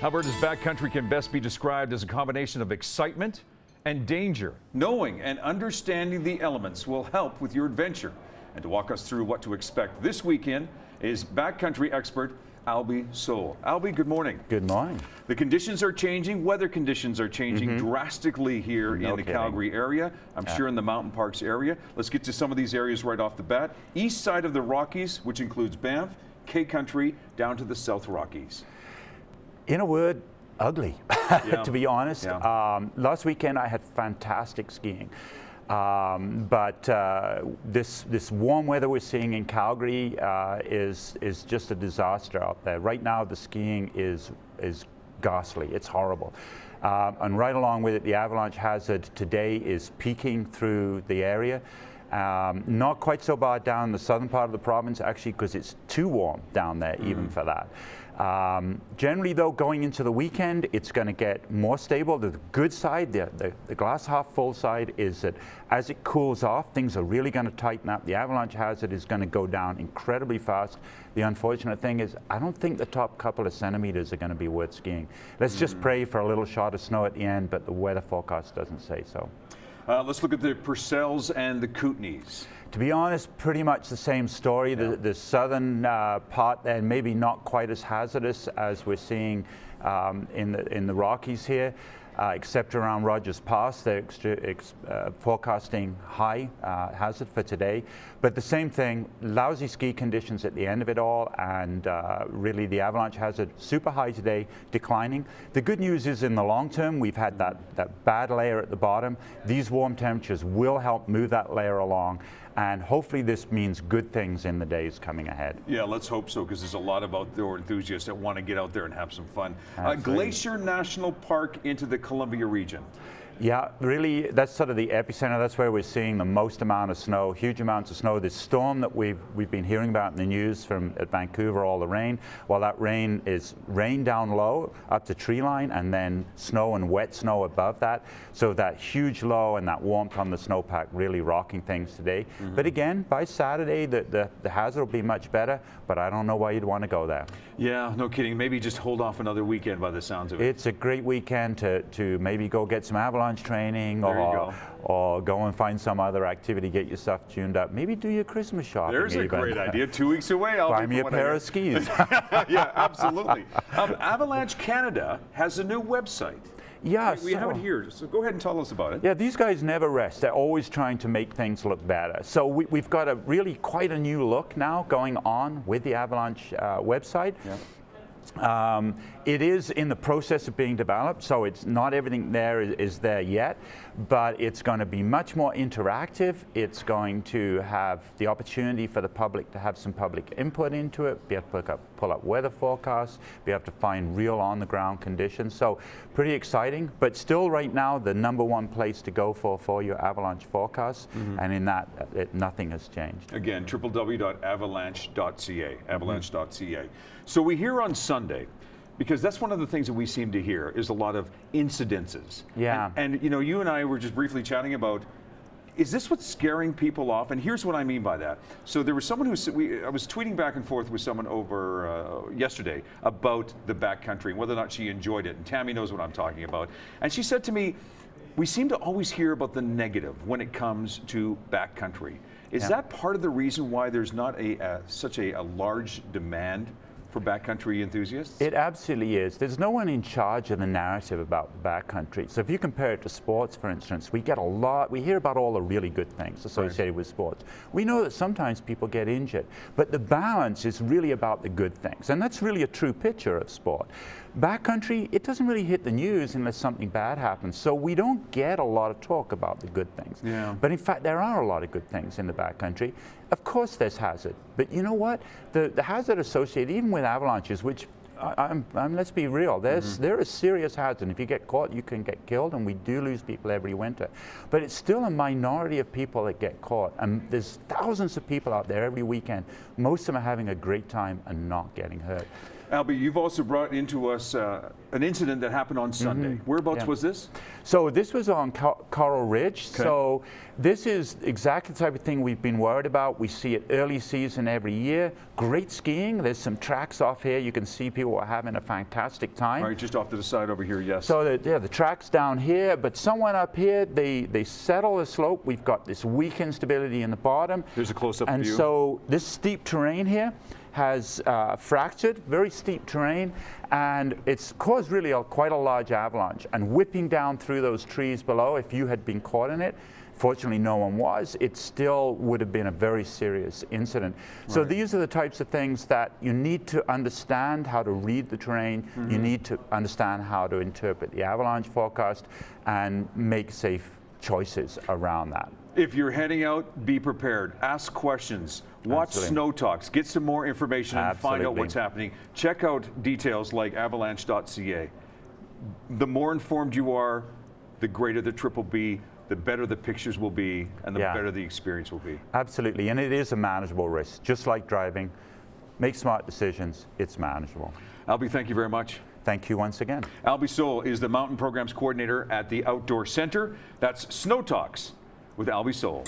Alberta's backcountry can best be described as a combination of excitement and danger. Knowing and understanding the elements will help with your adventure. And to walk us through what to expect this weekend is backcountry expert Albie Soule. Albie, good morning. Good morning. The conditions are changing, weather conditions are changing drastically here in the Calgary area. I'm sure in the mountain parks area. Let's get to some of these areas right off the bat. East side of the Rockies, which includes Banff, K-Country, down to the South Rockies. In a word, ugly, to be honest. Last weekend I had fantastic skiing. But this warm weather we're seeing in Calgary is just a disaster out there. Right now the skiing is ghastly, it's horrible. And right along with it, the avalanche hazard today is peaking through the area. Not quite so bad down in the southern part of the province, actually, because it's too warm down there even for that. Generally, though, going into the weekend, it's going to get more stable. The good side, the glass half full side, is that as it cools off, things are really going to tighten up. The avalanche hazard is going to go down incredibly fast. The unfortunate thing is, I don't think the top couple of centimeters are going to be worth skiing. Let's just pray for a little shot of snow at the end, but the weather forecast doesn't say so. Let's look at the Purcells and the Kootenays. To be honest, pretty much the same story. The southern part there, maybe not quite as hazardous as we're seeing in the Rockies here, except around Rogers Pass. They're forecasting high hazard for today. But the same thing, lousy ski conditions at the end of it all, and really the avalanche hazard super high today, declining. The good news is in the long term, we've had that bad layer at the bottom. These warm temperatures will help move that layer along. And hopefully this means good things in the days coming ahead. Yeah, let's hope so, because there's a lot of outdoor enthusiasts that want to get out there and have some fun. Glacier National Park into the Columbia region. Yeah, really, that's sort of the epicenter. That's where we're seeing the most amount of snow, huge amounts of snow. This storm that we've been hearing about in the news from at Vancouver, all the rain, well, that rain is rain down low up to tree line, and then snow and wet snow above that. So that huge low and that warmth on the snowpack really rocking things today. But again, by Saturday, the hazard will be much better, but I don't know why you'd want to go there. Yeah, no kidding. Maybe just hold off another weekend by the sounds of it. It's a great weekend to maybe go get some avalanche training or go and find some other activity, get yourself tuned up. Maybe do your Christmas shopping. There's a great idea. 2 weeks away, I'll buy me a pair of skis. Yeah, absolutely. Avalanche Canada has a new website. Yeah, we have it here, so go ahead and tell us about it. Yeah, these guys never rest. They're always trying to make things look better. So we've got a really quite a new look now going on with the Avalanche website. Yeah. It is in the process of being developed, so it's not everything there is there yet, but it's going to be much more interactive. It's going to have the opportunity for the public to have some public input into it, be able to pull up weather forecasts, be able to find real on-the-ground conditions. So pretty exciting, but still right now the #1 place to go for your avalanche forecasts, and in that nothing has changed. Again, www.avalanche.ca, avalanche.ca. So we hear on Sunday, because that's one of the things that we seem to hear, is a lot of incidences. Yeah. And you know, you and I were just briefly chatting about, is this what's scaring people off? And here's what I mean by that. So there was someone who I was tweeting back and forth with someone over yesterday about the backcountry and whether or not she enjoyed it. And Tammy knows what I'm talking about. And she said to me, we seem to always hear about the negative when it comes to backcountry. Is that part of the reason why there's not such a large demand for backcountry enthusiasts? It absolutely is. There's no one in charge of the narrative about backcountry. So if you compare it to sports, for instance, we hear about all the really good things associated with sports. We know that sometimes people get injured, but the balance is really about the good things. And that's really a true picture of sport. Backcountry, it doesn't really hit the news unless something bad happens. So we don't get a lot of talk about the good things. Yeah. But in fact, there are a lot of good things in the backcountry. Of course there's hazard, but you know what? The hazard associated even with avalanches, which let's be real, there is serious hazard. If you get caught, you can get killed, and we do lose people every winter. But it's still a minority of people that get caught, and there's thousands of people out there every weekend. Most of them are having a great time and not getting hurt. Albie, you've also brought into us an incident that happened on Sunday. Whereabouts was this? So this was on Coral Ridge. Okay. So this is exactly the type of thing we've been worried about. We see it early season every year. Great skiing. There's some tracks off here. You can see people are having a fantastic time. Right, just off to the side over here, yes. So the track's down here, but somewhere up here, they settle the slope. We've got this weak instability in the bottom. There's a close-up view. And so this steep terrain here has fractured, very steep terrain, and it's caused really quite a large avalanche. And whipping down through those trees below, if you had been caught in it, fortunately no one was, it still would have been a very serious incident. Right. So these are the types of things that you need to understand how to read the terrain, you need to understand how to interpret the avalanche forecast and make safe choices around that. If you're heading out, be prepared. Ask questions. Watch Absolutely. Snow Talks. Get some more information and find out what's happening. Check out details like avalanche.ca. The more informed you are, the greater the trip will be, the better the pictures will be, and the better the experience will be. Absolutely, and it is a manageable risk. Just like driving, make smart decisions, it's manageable. Albie, thank you very much. Thank you once again. Albie Soule is the Mountain Programs Coordinator at the Outdoor Center. That's Snow Talks with Albie Soule.